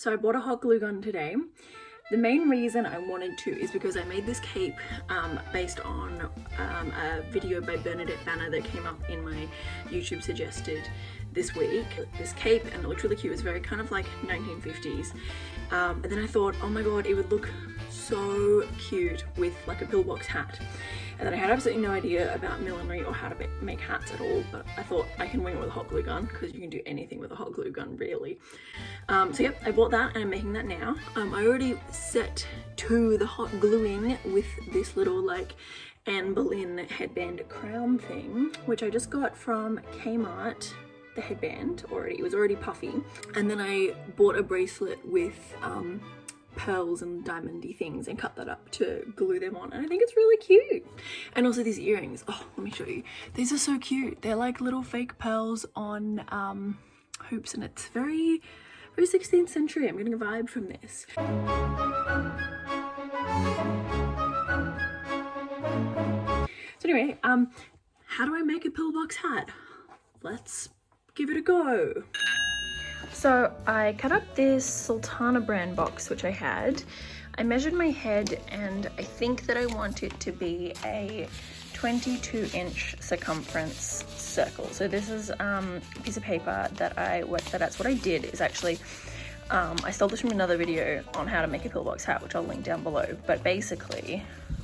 So I bought a hot glue gun today. The main reason I wanted to is because I made this cape based on a video by Bernadette Banner that came up in my YouTube suggested this week. This cape, and it looked really cute. It was very kind of like 1950s. And then I thought, oh my god, it would look so cute with like a pillbox hat. And then I had absolutely no idea about millinery or how to make hats at all, but I thought I can wing it with a hot glue gun because you can do anything with a hot glue gun, really. So yeah, I bought that and I'm making that now. I already set to the hot gluing with this little like Anne Boleyn headband crown thing, which I just got from Kmart. The headband it was already puffy, and then I bought a bracelet with pearls and diamondy things and cut that up to glue them on, and I think it's really cute. And also these earrings, oh, let me show you. These are so cute. They're like little fake pearls on hoops, and it's very 16th century. I'm getting a vibe from this. So anyway, how do I make a pillbox hat? Let's give it a go. So I cut up this Sultana brand box, which I had. I measured my head and I think that I want it to be a 22-inch circumference circle. So this is a piece of paper that that's what I did is actually, I stole this from another video on how to make a pillbox hat, which I'll link down below. But basically,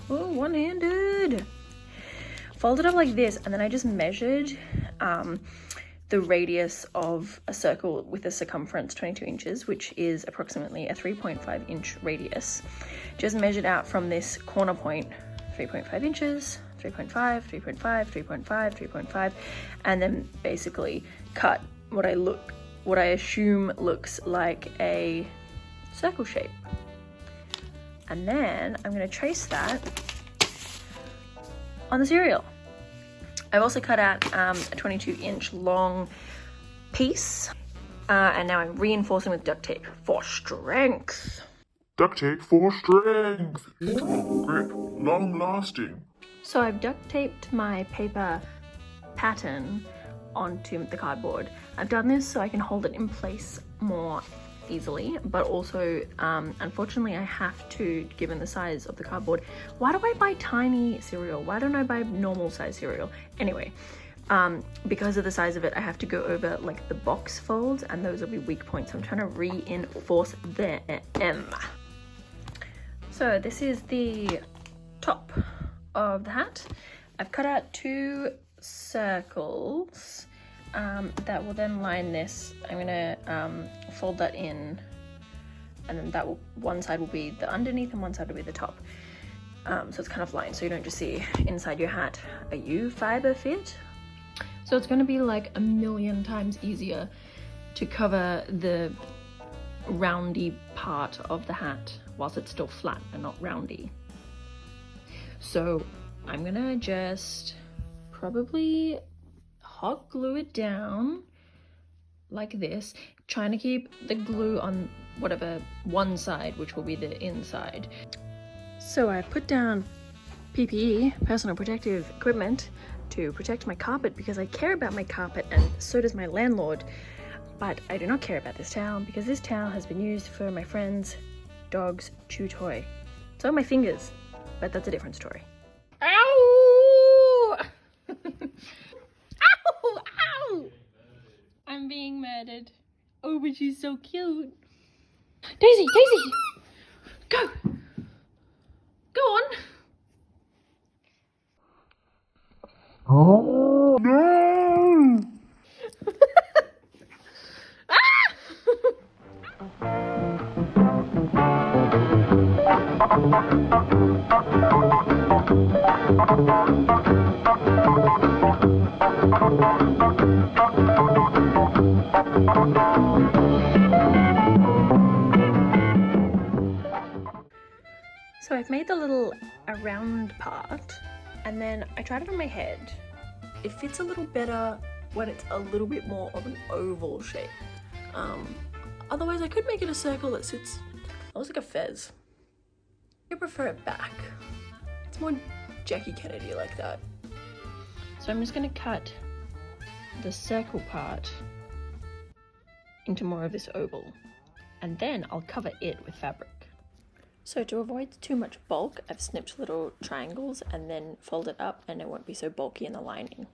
oh, one-handed. Fold it up like this, and then I just measured the radius of a circle with a circumference 22 inches, which is approximately a 3.5 inch radius. Just measured out from this corner point, 3.5 inches, 3.5, 3.5, 3.5, 3.5, and then basically cut what I assume looks like a circle shape. And then I'm gonna trace that on the cereal. I've also cut out a 22-inch long piece, and now I'm reinforcing with duct tape for strength. Duct tape for strength. Strong grip, long lasting. So I've duct taped my paper pattern onto the cardboard. I've done this so I can hold it in place more easily, but also unfortunately I have to, given the size of the cardboard. Why do I buy tiny cereal? Why don't I buy normal size cereal? Anyway, because of the size of it, I have to go over like the box folds, and those will be weak points. So I'm trying to reinforce them. So this is the top of the hat. I've cut out 2 circles that will then line this. I'm gonna fold that in, and then that will, one side will be the underneath and one side will be the top. So it's kind of lined, so you don't just see inside your hat. Are you fiber fit? So it's gonna be like a million times easier to cover the roundy part of the hat whilst it's still flat and not roundy. So I'm gonna just probably hot glue it down like this, trying to keep the glue on whatever one side, which will be the inside. So I put down PPE, personal protective equipment, to protect my carpet because I care about my carpet, and so does my landlord. But I do not care about this towel because this towel has been used for my friend's dog's chew toy. So my fingers, but that's a different story. Ow! Ow! Ow! I'm being murdered. Oh, but she's so cute. Daisy! Daisy! Go! Go on! Oh no! So I've made the little around part, and then I tried it on my head. It fits a little better when it's a little bit more of an oval shape. Otherwise I could make it a circle that sits, looks like a fez. I prefer it back. It's more Jackie Kennedy like that. So I'm just gonna cut the circle part into more of this oval. and then I'll cover it with fabric. So to avoid too much bulk, I've snipped little triangles and then fold it up, and it won't be so bulky in the lining.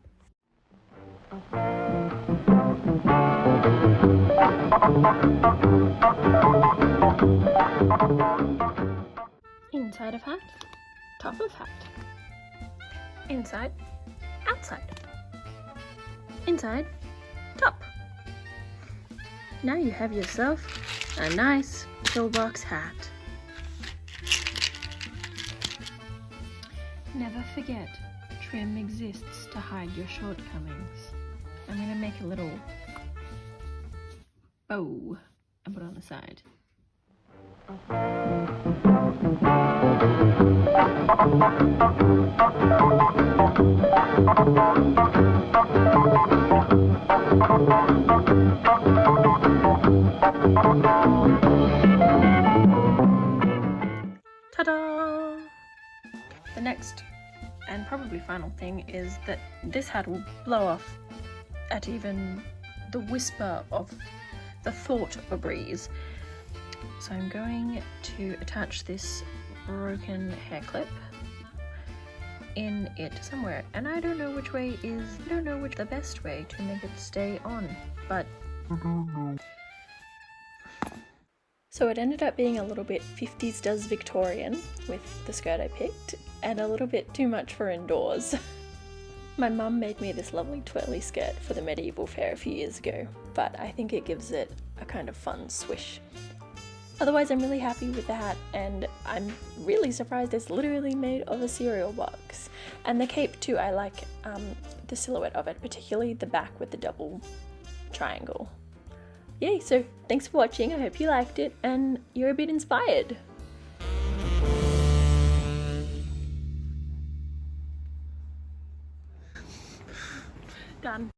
Inside of hat, top of hat. Inside, outside. Inside, top. Now you have yourself a nice pillbox hat. Never forget, trim exists to hide your shortcomings. I'm gonna make a little bow and put it on the side. Ta-da! The next and probably final thing is that this hat will blow off at even the whisper of the thought of a breeze. So I'm going to attach this broken hair clip in it somewhere, and I don't know which the best way to make it stay on, but I don't know. So it ended up being a little bit 50s does Victorian with the skirt I picked, and a little bit too much for indoors. My mum made me this lovely twirly skirt for the medieval fair a few years ago, but I think it gives it a kind of fun swish. Otherwise, I'm really happy with the hat, and I'm really surprised it's literally made of a cereal box. And the cape too, I like the silhouette of it, particularly the back with the double triangle. Yay, so thanks for watching, I hope you liked it and you're a bit inspired. Done.